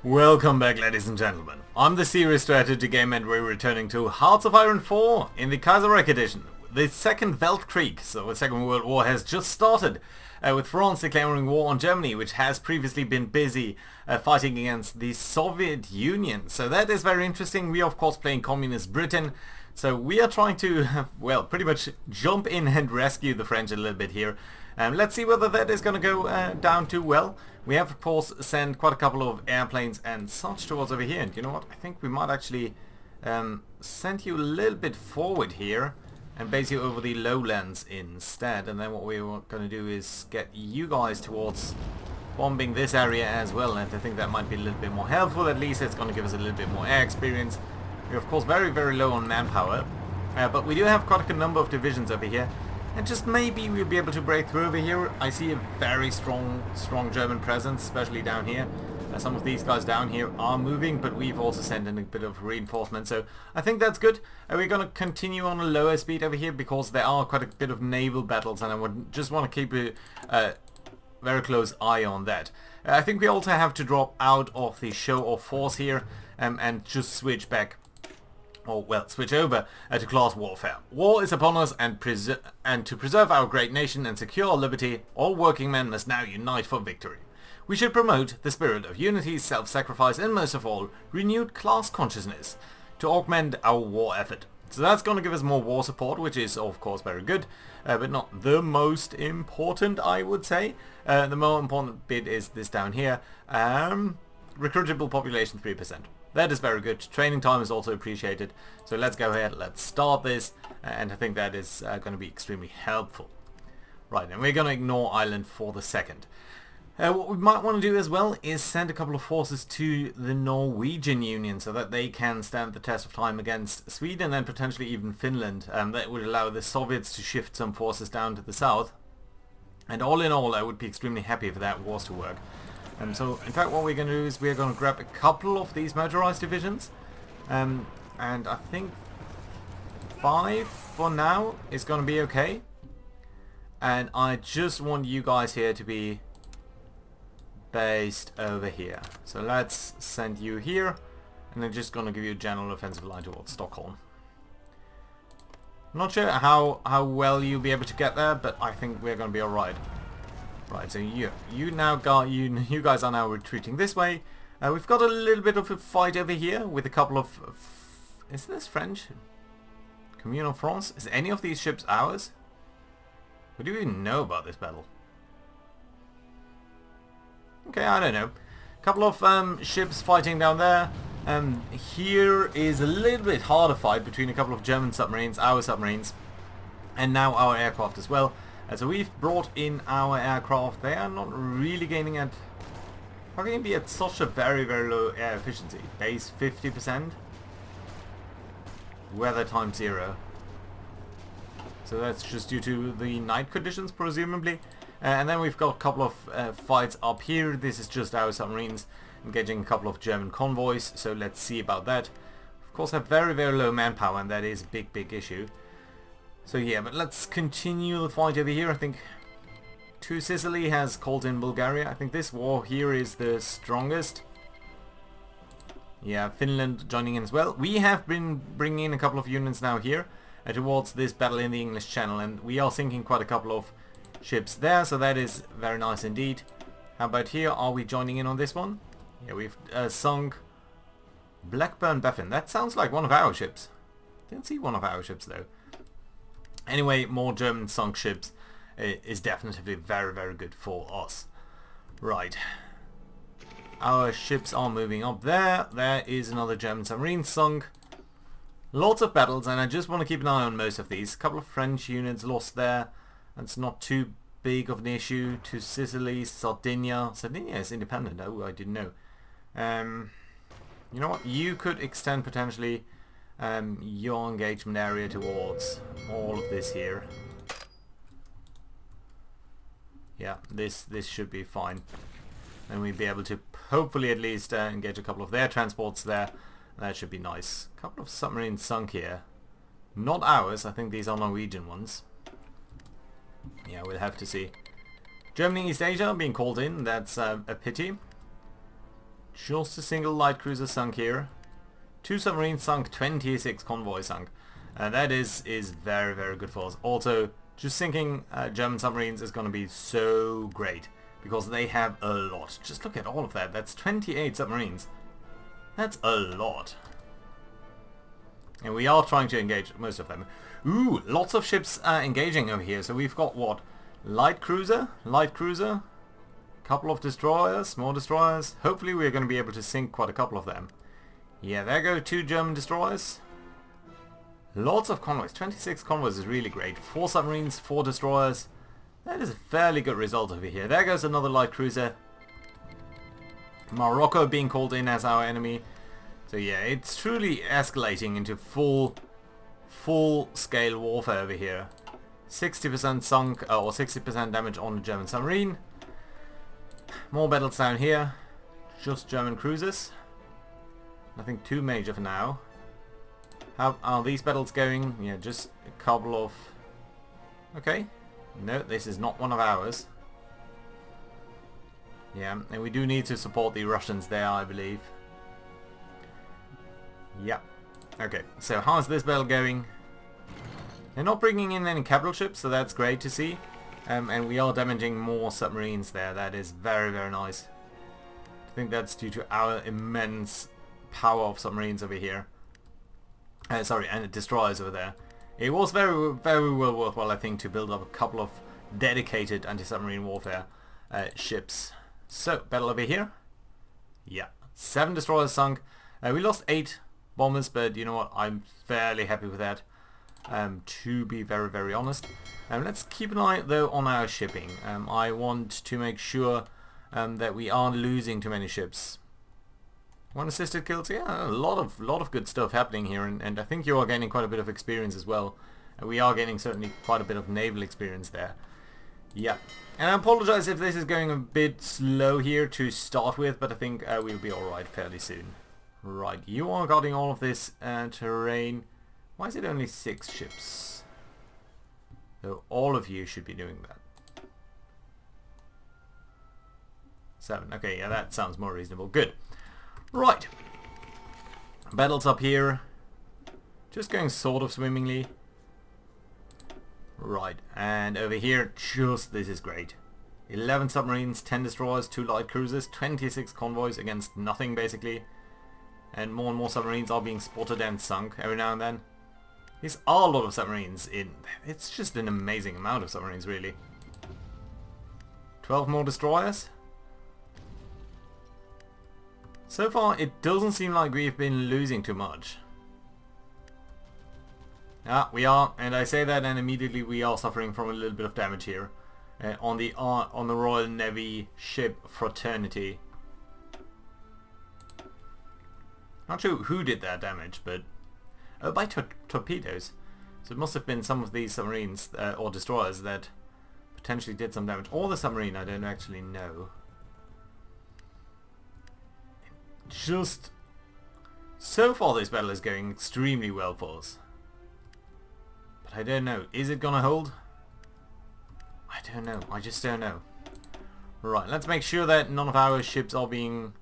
Welcome back, ladies and gentlemen. I'm the serious strategy game and we're returning to Hearts of Iron 4 in the Kaiserreich edition. The Second Weltkrieg, so the Second World War, has just started, with France declaring war on Germany, which has previously been busy fighting against the Soviet Union. So that is very interesting. We are of course playing Communist Britain, so we are trying to, well, pretty much jump in and rescue the French a little bit here. Let's see whether that is going to go down too well. We have of course sent quite a couple of airplanes and such towards over here, and you know what, I think we might actually send you a little bit forward here and base you over the lowlands instead, and then what we're going to do is get you guys towards bombing this area as well, and I think that might be a little bit more helpful. At least it's going to give us a little bit more air experience. We're of course very low on manpower, but we do have quite a number of divisions over here. And just maybe we'll be able to break through over here. I see a very strong German presence, especially down here. Some of these guys down here are moving, but we've also sent in a bit of reinforcement, so I think that's good. We're going to continue on a lower speed over here because there are quite a bit of naval battles, and I would just want to keep a very close eye on that. I think we also have to drop out of the show of force here and just switch back. Or, well, switch over to class warfare. War is upon us, and to preserve our great nation and secure our liberty, all working men must now unite for victory. We should promote the spirit of unity, self-sacrifice, and most of all, renewed class consciousness to augment our war effort. So that's going to give us more war support, which is of course very good, but not the most important, I would say. The more important bit is this down here. Recruitable population 3%. That is very good. Training time is also appreciated. So let's go ahead, let's start this, and I think that is going to be extremely helpful. Right, and we're going to ignore Ireland for the second. What we might want to do as well is send a couple of forces to the Norwegian Union so that they can stand the test of time against Sweden and potentially even Finland. That would allow the Soviets to shift some forces down to the south. And all in all, I would be extremely happy for that was to work. So in fact what we're going to do is we're going to grab a couple of these motorized divisions, and I think 5 for now is going to be okay, and I just want you guys here to be based over here. So let's send you here, and I'm just going to give you a general offensive line towards Stockholm. I'm not sure how well you'll be able to get there, but I think we're going to be alright. Right, so you guys are now retreating this way. We've got a little bit of a fight over here with a couple of... is this French? Commune of France? Is any of these ships ours? What do we even know about this battle? Okay, I don't know. A couple of ships fighting down there. Here is a little bit harder fight between a couple of German submarines, our submarines, and now our aircraft as well. So we've brought in our aircraft. They are not really gaining at... How can you be at such a very low air efficiency? Base 50%. Weather time 0. So that's just due to the night conditions, presumably. And then we've got a couple of fights up here. This is just our submarines engaging a couple of German convoys. So let's see about that. Of course, have very low manpower, and that is a big issue. So yeah, but let's continue the fight over here. I think Sicily has called in Bulgaria. I think this war here is the strongest. Yeah, Finland joining in as well. We have been bringing in a couple of units now here towards this battle in the English Channel, and we are sinking quite a couple of ships there, so that is very nice indeed. How about here? Are we joining in on this one? Yeah, we've sunk Blackburn Baffin. That sounds like one of our ships. Didn't see one of our ships though. Anyway, more German sunk ships is definitely very good for us. Right. Our ships are moving up there. There is another German submarine sunk. Lots of battles, and I just want to keep an eye on most of these. A couple of French units lost there. That's not too big of an issue. To Sicily, Sardinia. Sardinia is independent. Oh, I didn't know. You know what? You could extend potentially your engagement area towards all of this here. Yeah, this should be fine. And we'll be able to hopefully at least engage a couple of their transports there. That should be nice. A couple of submarines sunk here. Not ours, I think these are Norwegian ones. Yeah, we'll have to see. Germany, East Asia being called in, that's a pity. Just a single light cruiser sunk here. 2 submarines sunk, 26 convoys sunk. And that is very, very good for us. Also, just sinking German submarines is going to be so great. Because they have a lot. Just look at all of that. That's 28 submarines. That's a lot. And we are trying to engage most of them. Ooh, lots of ships engaging over here. So we've got what? Light cruiser, couple of destroyers, more destroyers. Hopefully we're going to be able to sink quite a couple of them. Yeah, there go 2 German destroyers. Lots of convoys. 26 convoys is really great. 4 submarines, 4 destroyers. That is a fairly good result over here. There goes another light cruiser. Morocco being called in as our enemy. So yeah, it's truly escalating into full scale warfare over here. 60% sunk, or 60% damage on the German submarine. More battles down here. Just German cruisers. Nothing too major for now. How are these battles going? Yeah, just a couple of... Okay. No, this is not one of ours. Yeah, and we do need to support the Russians there, I believe. Yeah. Okay, so how's this battle going? They're not bringing in any capital ships, so that's great to see. And we are damaging more submarines there. That is very, very nice. I think that's due to our immense power of submarines over here. Sorry, and destroyers over there. It was very, very well worthwhile, I think, to build up a couple of dedicated anti-submarine warfare ships. So, battle over here. Yeah, 7 destroyers sunk. We lost 8 bombers, but you know what? I'm fairly happy with that. To be very, very honest. Let's keep an eye, though, on our shipping. I want to make sure that we aren't losing too many ships. 1 assisted kills, yeah, a lot of good stuff happening here, and I think you are gaining quite a bit of experience as well. We are gaining certainly quite a bit of naval experience there. Yeah, and I apologize if this is going a bit slow here to start with, but I think we'll be alright fairly soon. Right, you are guarding all of this terrain. Why is it only 6 ships? So all of you should be doing that. 7, okay, yeah, that sounds more reasonable. Good. Right, battles up here, just going sort of swimmingly. Right, and over here, just this is great. 11 submarines, 10 destroyers, 2 light cruisers, 26 convoys against nothing basically. And more submarines are being spotted and sunk every now and then. These are a lot of submarines in... It's just an amazing amount of submarines really. 12 more destroyers. So far, it doesn't seem like we've been losing too much. Ah, we are, and I say that, and immediately we are suffering from a little bit of damage here on the Royal Navy ship Fraternity. Not sure who did that damage, but by torpedoes. So it must have been some of these submarines or destroyers that potentially did some damage. Or the submarine, I don't actually know. Just so far this battle is going extremely well for us. But I don't know. Is it gonna hold? I don't know. I just don't know. Right, let's make sure that none of our ships are being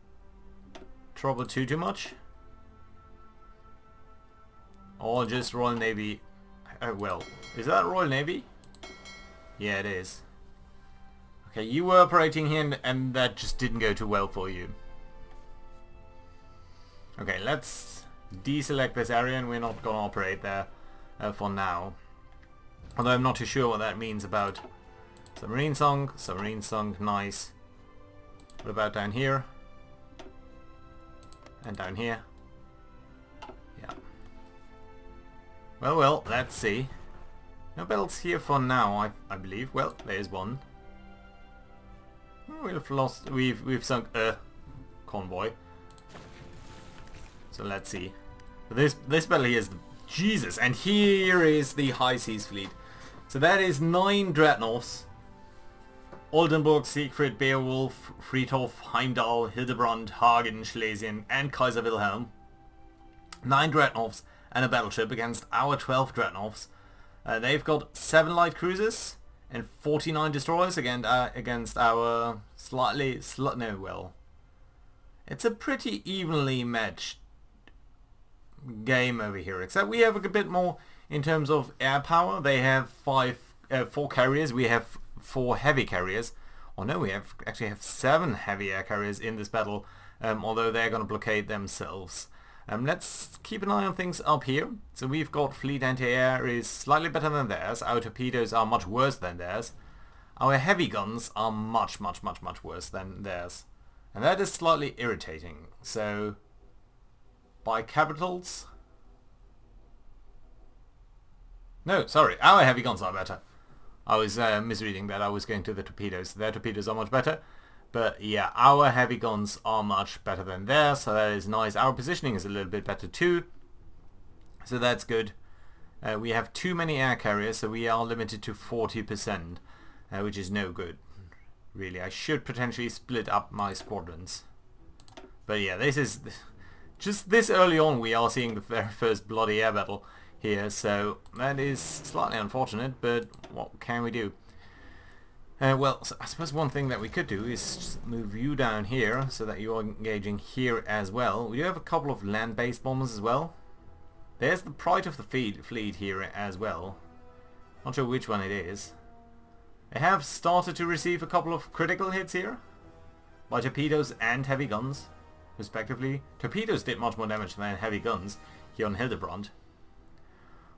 troubled too much. Or just Royal Navy. Oh well. Is that Royal Navy? Yeah, it is. Okay, you were operating here and that just didn't go too well for you. Okay, let's deselect this area and we're not going to operate there for now. Although I'm not too sure what that means about submarine sunk, nice. What about down here? And down here? Yeah. Well, let's see. No battles here for now, I believe. Well, there's one. We've sunk a convoy. So let's see. This battle here is Jesus, and here is the High Seas Fleet. So that is 9 dreadnoughts. Oldenburg, Siegfried, Beowulf, Friedhof, Heimdall, Hildebrand, Hagen, Schlesien, and Kaiser Wilhelm. 9 dreadnoughts and a battleship against our 12 dreadnoughts. They've got 7 light cruisers and 49 destroyers against our It's a pretty evenly matched game over here, except we have a bit more in terms of air power. They have 4 carriers, we have 4 heavy carriers. Oh no, we actually have 7 heavy air carriers in this battle, although they're going to blockade themselves. Let's keep an eye on things up here. So we've got fleet anti-air is slightly better than theirs. Our torpedoes are much worse than theirs. Our heavy guns are much worse than theirs. And that is slightly irritating. So, by capitals... No, sorry, our heavy guns are better. I was misreading that. I was going to the torpedoes. Their torpedoes are much better. But yeah, our heavy guns are much better than theirs, so that is nice. Our positioning is a little bit better too, so that's good. We have too many air carriers, so we are limited to 40%, which is no good. Really, I should potentially split up my squadrons. But yeah, this is... Just this early on we are seeing the very first bloody air battle here, so that is slightly unfortunate, but what can we do? Well, so I suppose one thing that we could do is just move you down here so that you are engaging here as well. We do have a couple of land-based bombers as well. There's the pride of the fleet here as well. Not sure which one it is. They have started to receive a couple of critical hits here by torpedoes and heavy guns, respectively. Torpedoes did much more damage than heavy guns here on Hildebrand.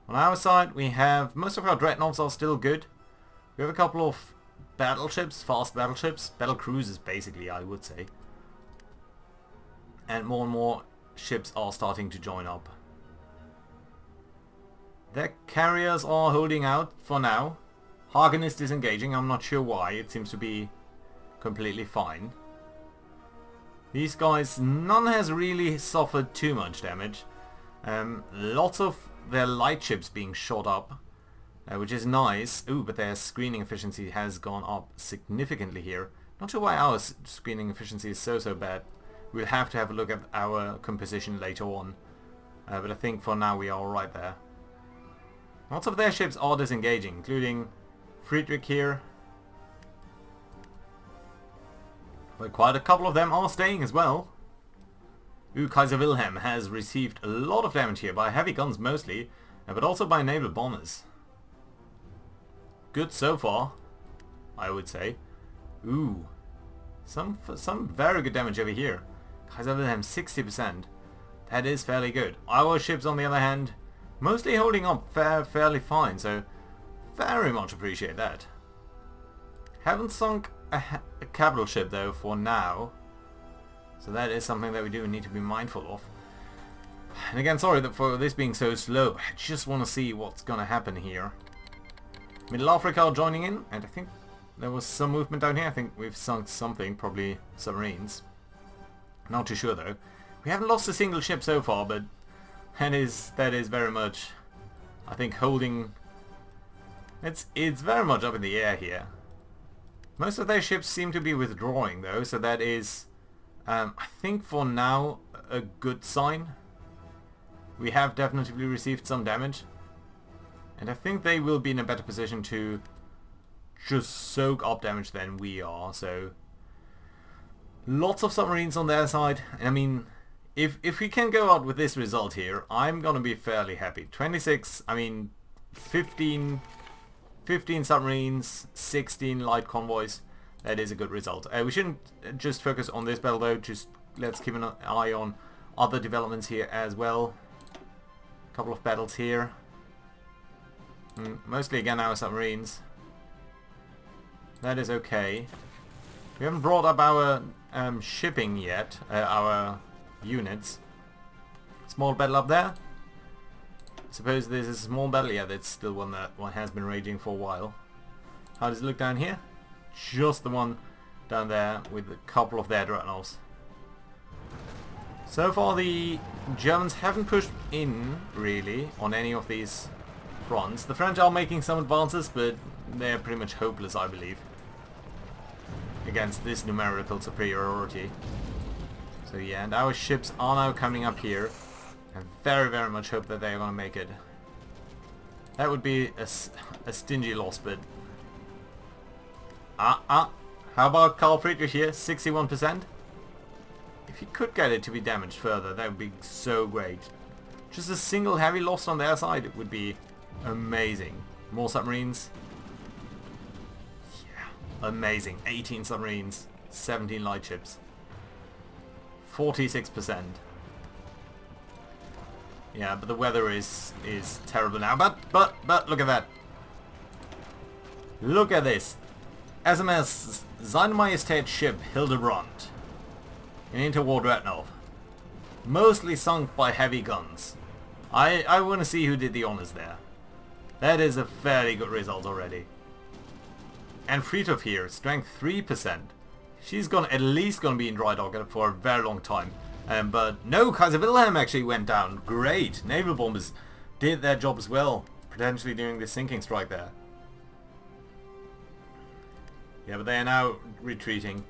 On our side, we have most of our dreadnoughts are still good. We have a couple of battleships, fast battleships, battle cruisers basically, I would say. And more ships are starting to join up. Their carriers are holding out for now. Hagen is disengaging, I'm not sure why, it seems to be completely fine. These guys, none has really suffered too much damage. Lots of their light ships being shot up. Which is nice. Ooh, but their screening efficiency has gone up significantly here. Not sure why our screening efficiency is so bad. We'll have to have a look at our composition later on. But I think for now we are right there. Lots of their ships are disengaging, including Friedrich here. But quite a couple of them are staying as well. Ooh, Kaiser Wilhelm has received a lot of damage here by heavy guns mostly, but also by naval bombers. Good so far, I would say. Ooh, some very good damage over here. Kaiser Wilhelm 60%. That is fairly good. Our ships, on the other hand, mostly holding up fairly fine. So very much appreciate that. Haven't sunk a capital ship though for now. So that is something that we do need to be mindful of. And again, sorry for this being so slow. I just want to see what's gonna happen here. Middle Africa are joining in, and I think there was some movement down here. I think we've sunk something, probably submarines. Not too sure though. We haven't lost a single ship so far, but that is very much, I think, holding... It's very much up in the air here. Most of their ships seem to be withdrawing though, so that is, I think for now, a good sign. We have definitely received some damage. And I think they will be in a better position to just soak up damage than we are. So lots of submarines on their side. And I mean, if we can go out with this result here, I'm gonna be fairly happy. 26, I mean 15 submarines, 16 light convoys. That is a good result. We shouldn't just focus on this battle though. Just let's keep an eye on other developments here as well. A couple of battles here. Mostly again our submarines. That is okay. We haven't brought up our shipping yet, our units. Small battle up there. Suppose this is a small battle. Yeah, that's still one that has been raging for a while. How does it look down here? Just the one down there with a couple of their dreadnoughts. So far the Germans haven't pushed in really on any of these fronts. The French are making some advances, but they're pretty much hopeless, I believe, against this numerical superiority. So yeah, and our ships are now coming up here. I very much hope that they're gonna make it. That would be a stingy loss, but how about Karl Friedrich here? 61%. If you could get it to be damaged further, that would be so great. Just a single heavy loss on their side would be amazing. More submarines. Yeah, amazing. 18 submarines, 17 light ships. 46%. Yeah, but the weather is terrible now. But look at that. Look at this. SMS Seine Majestät ship Hildebrand. An interwar dreadnought. Mostly sunk by heavy guns. I want to see who did the honors there. That is a fairly good result already. And Friedhof here, strength 3%. She's at least gonna be in dry dock for a very long time. But no, Kaiser Wilhelm actually went down. Great. Naval bombers did their job as well. Potentially doing the sinking strike there. Yeah, but they are now retreating.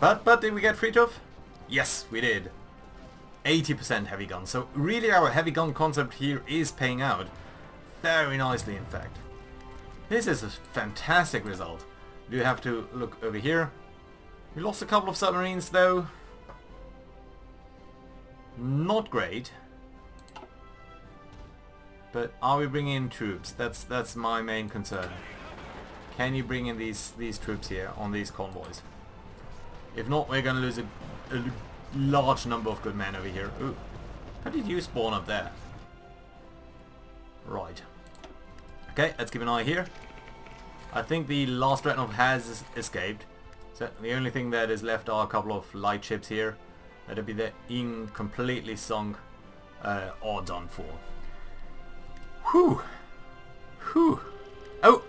But did we get Friedhof? Yes, we did. 80% heavy gun. So really our heavy gun concept here is paying out. Very nicely, in fact. This is a fantastic result. We do have to look over here. We lost a couple of submarines though. Not great. But are we bringing in troops? That's my main concern. Can you bring in these troops here on these convoys? If not, we're going to lose a large number of good men over here. Ooh. How did you spawn up there? Right. Okay, let's keep an eye here. I think the last dreadnought has escaped. So the only thing that is left are a couple of light ships here. That'll be the completely sunk or done for. Whew. Whew. Oh!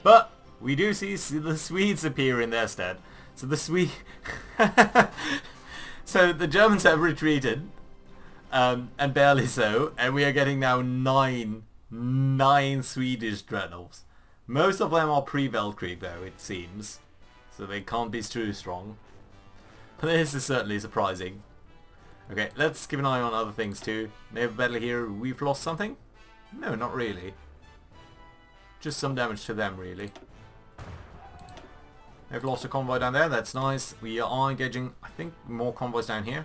But we do see the Swedes appear in their stead. So the so the Germans have retreated, and barely so, and we are getting now nine Swedish dreadnoughts. Most of them are pre-Weltkrieg though, it seems, so they can't be too strong. But this is certainly surprising. Okay, let's keep an eye on other things too. Naval battle here, we've lost something? No, not really. Just some damage to them really. They've lost a convoy down there, that's nice. We are engaging, I think, more convoys down here.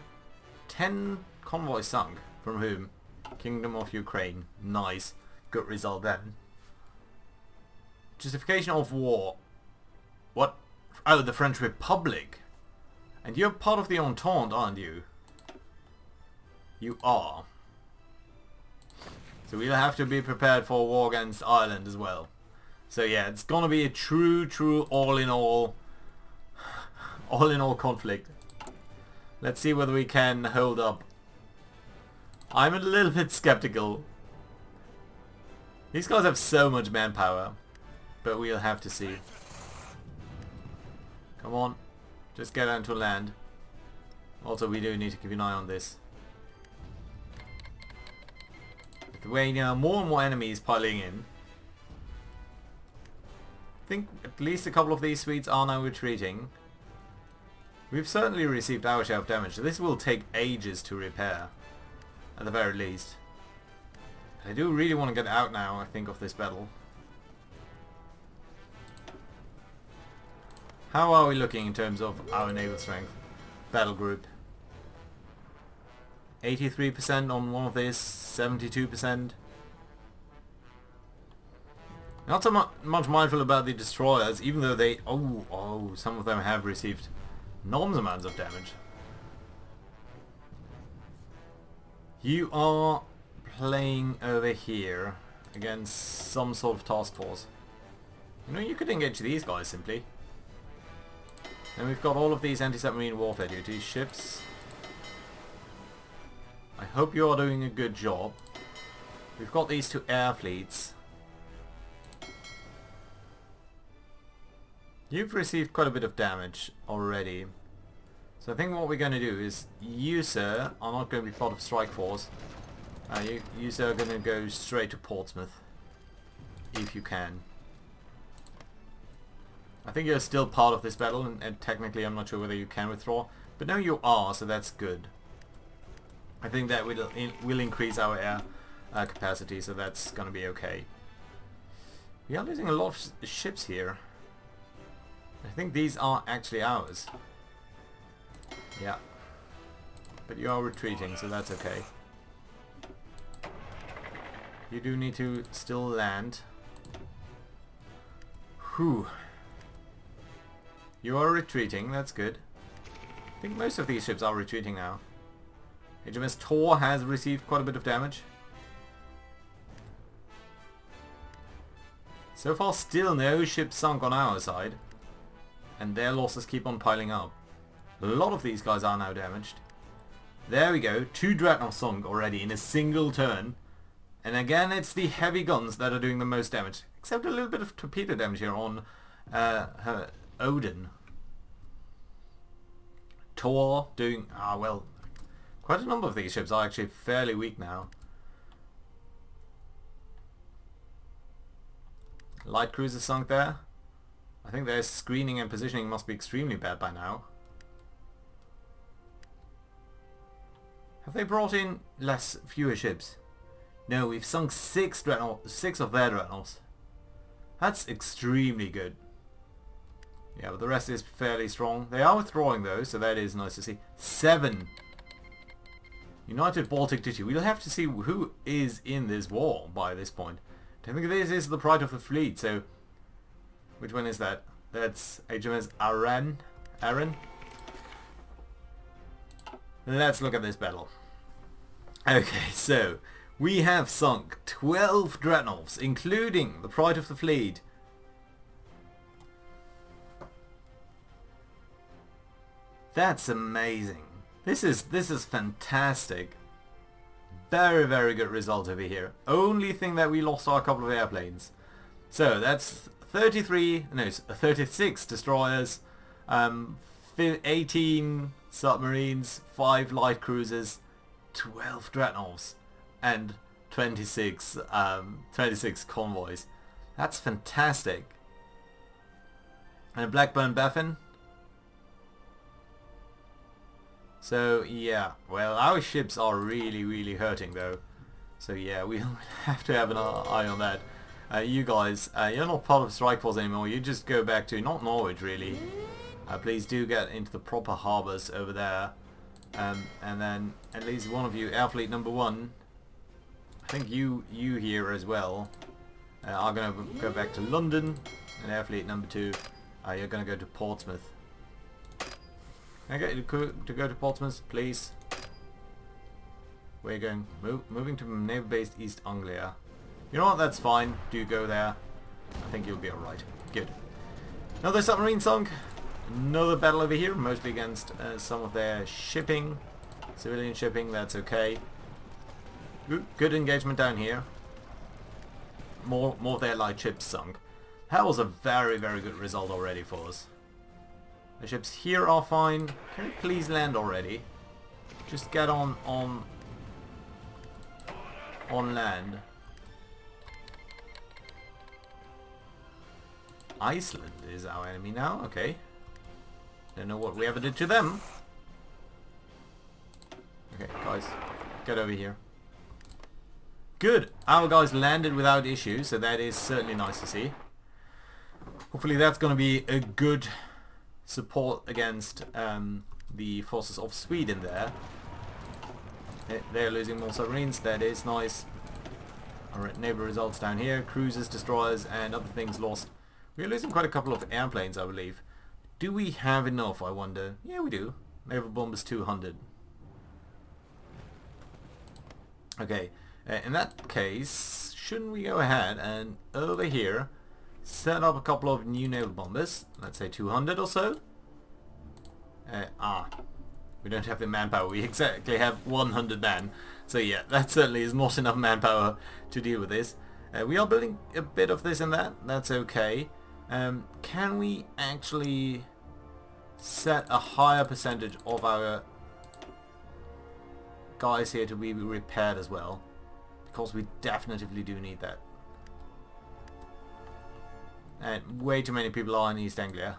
10 convoys sunk. From whom? Kingdom of Ukraine. Nice. Good result then. Justification of war. What? Oh, the French Republic. And you're part of the Entente, aren't you? You are. So we'll have to be prepared for a war against Ireland as well. So yeah, it's gonna be a true all-in-all conflict. Let's see whether we can hold up. I'm a little bit skeptical. These guys have so much manpower, but we'll have to see. Come on, just get onto land. Also, we do need to keep an eye on this. The way now more and more enemies piling in. I think at least a couple of these Swedes are now retreating. We've certainly received our share of damage. This will take ages to repair, at the very least. I do really want to get out now, I think, of this battle. How are we looking in terms of our naval strength? Battle group. 83% on one of these, 72%. Not so much mindful about the destroyers, even though they... Oh, some of them have received enormous amounts of damage. You are playing over here against some sort of task force. You know, you could engage these guys simply. And we've got all of these anti-submarine warfare duty ships. I hope you are doing a good job. We've got these two air fleets. You've received quite a bit of damage already. So I think what we're going to do is, you sir are not going to be part of Strike Force. You sir are going to go straight to Portsmouth. If you can. I think you're still part of this battle, and technically I'm not sure whether you can withdraw. But no, you are, so that's good. I think that will increase our air capacity, so that's going to be okay. We are losing a lot of ships here. I think these are actually ours. Yeah. But you are retreating, so that's okay. You do need to still land. Whew. You are retreating, that's good. I think most of these ships are retreating now. HMS Tor has received quite a bit of damage. So far still no ships sunk on our side. And their losses keep on piling up. A lot of these guys are now damaged. There we go, 2 dreadnoughts sunk already in a single turn. And again it's the heavy guns that are doing the most damage. Except a little bit of torpedo damage here on her Odin. Tor doing... well, quite a number of these ships are actually fairly weak now. Light cruisers sunk there. I think their screening and positioning must be extremely bad by now. Have they brought in fewer ships? No, we've sunk 6 of their dreadnoughts. That's extremely good. Yeah, but the rest is fairly strong. They are withdrawing though, so that is nice to see. 7. United Baltic Duchy. We'll have to see who is in this war by this point. I think this is the pride of the fleet, so... Which one is that? That's HMS Aaron. Let's look at this battle. Okay, so... We have sunk 12 dreadnoughts, including the pride of the fleet. That's amazing. This is fantastic. Very, very good result over here. Only thing that we lost are a couple of airplanes. So that's 36 destroyers, 18 submarines, 5 light cruisers, 12 dreadnoughts, and 26 convoys. That's fantastic. And a Blackburn Baffin. So yeah, well, our ships are really, really hurting though. So yeah, we'll have to have an eye on that. You guys, you're not part of Strike Force anymore. You just go back to, not Norwich really. Please do get into the proper harbours over there. And then at least one of you, Airfleet number 1, I think you here as well, are going to go back to London. And Airfleet number 2, you're going to go to Portsmouth. Okay, to go to Portsmouth, please. We're going moving to naval base East Anglia. You know what? That's fine. Do go there. I think you'll be all right. Good. Another submarine sunk. Another battle over here, mostly against some of their shipping, civilian shipping. That's okay. Good engagement down here. More of their light ships sunk. That was a very, very good result already for us. The ships here are fine. Can you please land already? Just get on land. Iceland is our enemy now. Okay. Don't know what we ever did to them. Okay, guys, get over here. Good. Our guys landed without issue, so that is certainly nice to see. Hopefully that's going to be a good support against the forces of Sweden there. They're losing more submarines. That is nice. Alright, naval results down here. Cruisers, destroyers, and other things lost. We're losing quite a couple of airplanes, I believe. Do we have enough, I wonder? Yeah, we do. Naval bombers 200. Okay, in that case, shouldn't we go ahead and over here set up a couple of new naval bombers? Let's say 200 or so. We don't have the manpower. We exactly have 100 men. So yeah, that certainly is not enough manpower to deal with this. We are building a bit of this and that. That's okay. Can we actually set a higher percentage of our guys here to be repaired as well? Because we definitely do need that. And way too many people are in East Anglia.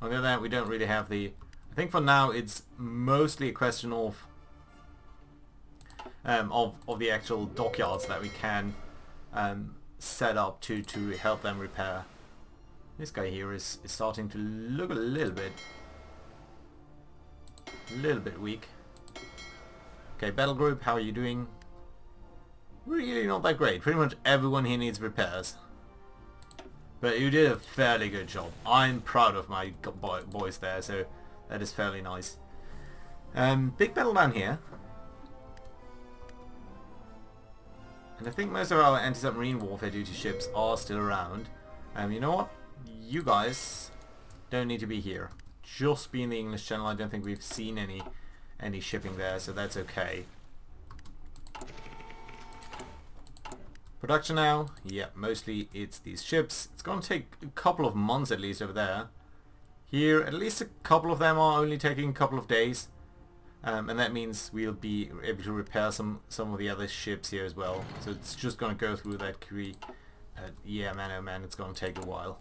On the other hand, we don't really have the... I think for now it's mostly a question of the actual dockyards that we can set up to help them repair. This guy here is starting to look a little bit weak. Okay, battle group, how are you doing? Really not that great. Pretty much everyone here needs repairs. But you did a fairly good job. I'm proud of my boys there, so that is fairly nice. Big battle down here. And I think most of our anti-submarine warfare duty ships are still around. You know what? You guys don't need to be here. Just be in the English Channel. I don't think we've seen any shipping there, so that's okay. Production now? Yeah, mostly it's these ships. It's going to take a couple of months at least over there. Here, at least a couple of them are only taking a couple of days. And that means we'll be able to repair some of the other ships here as well. So it's just going to go through that queue. Yeah, man, oh man, it's going to take a while.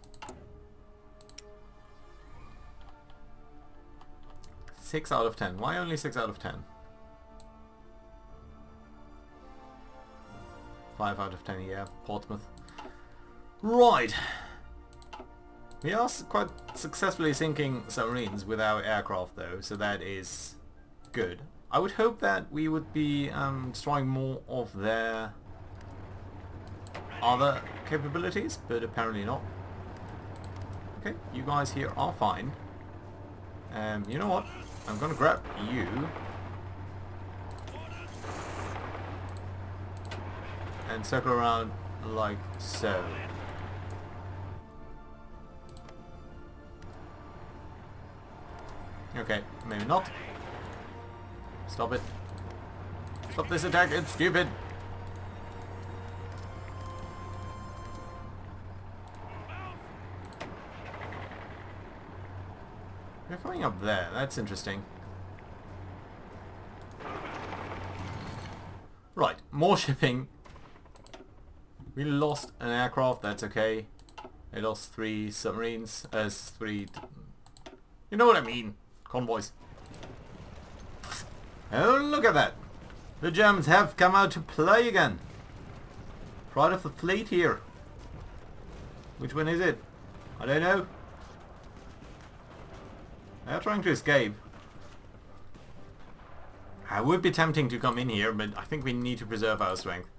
6 out of 10. Why only 6 out of 10? 5 out of 10, yeah, Portsmouth. Right. We are quite successfully sinking submarines with our aircraft though, so that is good. I would hope that we would be destroying more of their other capabilities, but apparently not. Okay, you guys here are fine. You know what? I'm gonna grab you. And circle around like so. Okay, maybe not. Stop it. Stop this attack, it's stupid. They're coming up there, that's interesting. Right, more shipping. We lost an aircraft, that's okay. They lost 3 submarines, 3... You know what I mean, convoys. Oh, look at that! The Germans have come out to play again. Pride of the fleet here. Which one is it? I don't know. They're trying to escape. I would be tempting to come in here, but I think we need to preserve our strength.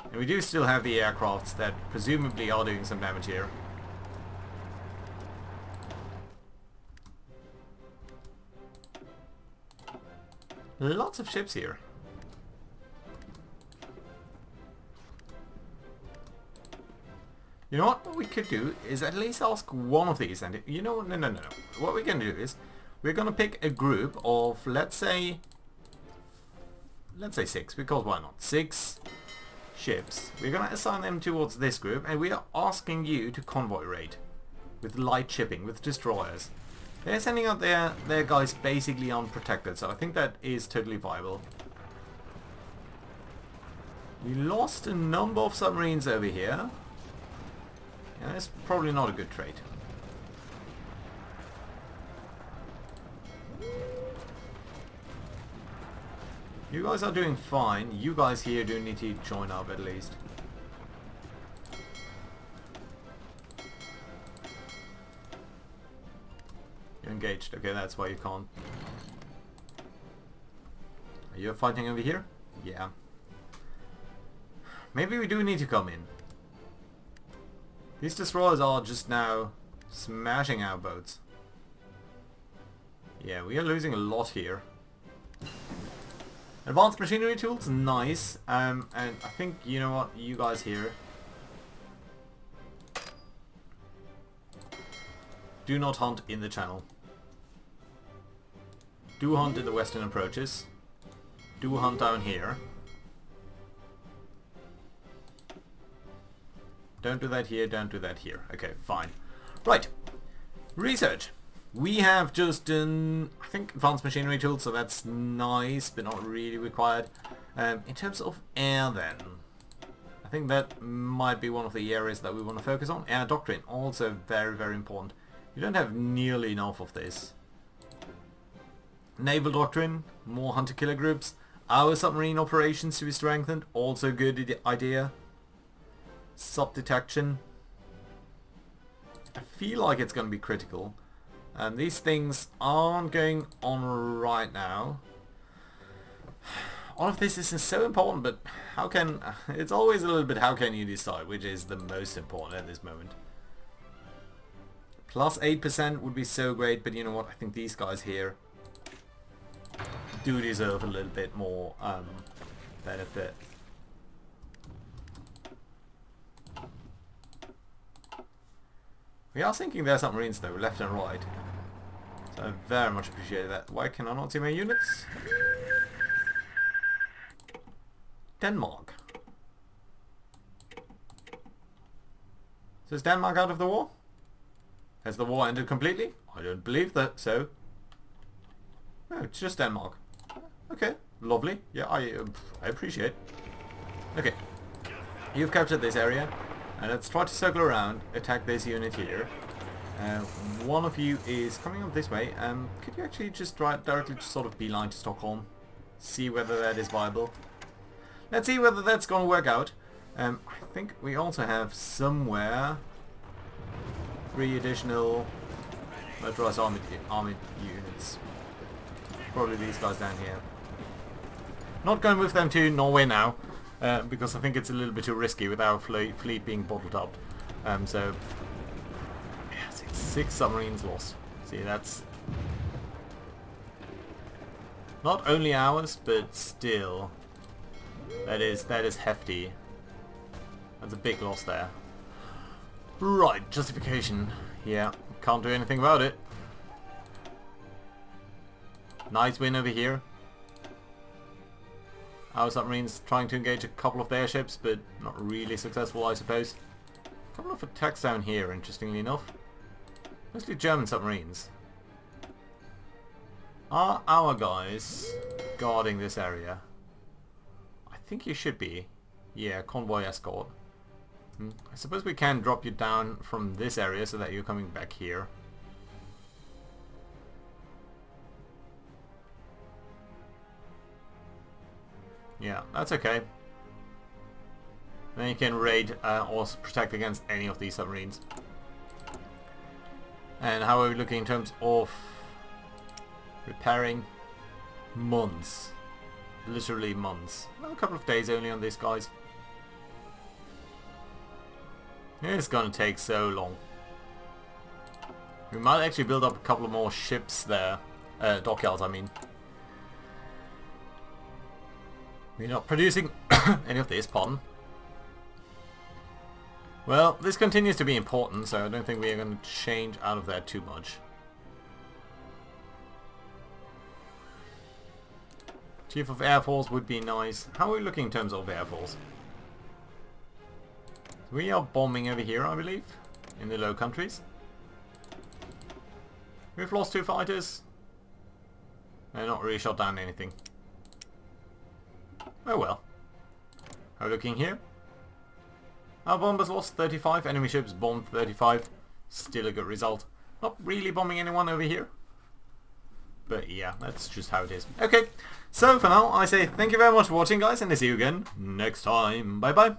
And we do still have the aircrafts that presumably are doing some damage here. Lots of ships here. You know what we could do is at least ask one of these, and you know, no. What we're going to do is we're going to pick a group of, let's say 6, because why not? 6 ships. We're going to assign them towards this group, and we are asking you to convoy raid with light shipping, with destroyers. They're sending out their guys basically unprotected, so I think that is totally viable. We lost a number of submarines over here. Yeah, that's probably not a good trade. You guys are doing fine. You guys here do need to join up at least. You're engaged. Okay, that's why you can't. Are you fighting over here? Yeah. Maybe we do need to come in. These destroyers are just now smashing our boats. Yeah, we are losing a lot here. Advanced machinery tools, nice. And I think, you know what, you guys here. Do not hunt in the channel. Do hunt in the western approaches. Do hunt down here. Don't do that here, don't do that here. Okay, fine. Right. Research. We have just done, I think, advanced machinery tools, so that's nice, but not really required. In terms of air then, I think that might be one of the areas that we want to focus on. Air doctrine, also very, very important. You don't have nearly enough of this. Naval doctrine, more hunter-killer groups. Our submarine operations to be strengthened, also good idea. Sub-detection. I feel like it's going to be critical. These things aren't going on right now. All of this isn't so important, but how can... It's always a little bit how can you decide which is the most important at this moment. Plus 8% would be so great, but you know what? I think these guys here do deserve a little bit more benefit. We are sinking their submarines though, left and right. So I very much appreciate that. Why can I not see my units? Denmark. So is Denmark out of the war? Has the war ended completely? I don't believe that, so... No, it's just Denmark. Okay, lovely. Yeah, I appreciate. Okay. You've captured this area. And let's try to circle around, attack this unit here. One of you is coming up this way. Could you actually just directly just sort of beeline to Stockholm? See whether that is viable. Let's see whether that's going to work out. I think we also have somewhere 3 additional motorized army units. Probably these guys down here. Not going to move them to Norway now. Because I think it's a little bit too risky with our fleet being bottled up. So, yeah, 6 submarines lost. See, that's not only ours, but still, that is hefty. That's a big loss there. Right, justification. Yeah, can't do anything about it. Nice win over here. Our submarines trying to engage a couple of their ships, but not really successful, I suppose. A couple of attacks down here, interestingly enough. Mostly German submarines. Are our guys guarding this area? I think you should be. Yeah, convoy escort. I suppose we can drop you down from this area so that you're coming back here. Yeah, that's okay. Then you can raid or protect against any of these submarines. And how are we looking in terms of repairing? Months. Literally months. Well, a couple of days only on these guys. It's gonna take so long. We might actually build up a couple of more ships there. Dockyards, I mean. We're not producing any of this, pardon. Well, this continues to be important, so I don't think we are going to change out of that too much. Chief of Air Force would be nice. How are we looking in terms of Air Force? We are bombing over here, I believe, in the Low Countries. We've lost 2 fighters. They're not really shot down anything. Oh well. How are we looking here? Our bombers lost 35, enemy ships bombed 35. Still a good result. Not really bombing anyone over here. But yeah, that's just how it is. Okay, so for now I say thank you very much for watching, guys, and I'll see you again next time. Bye bye.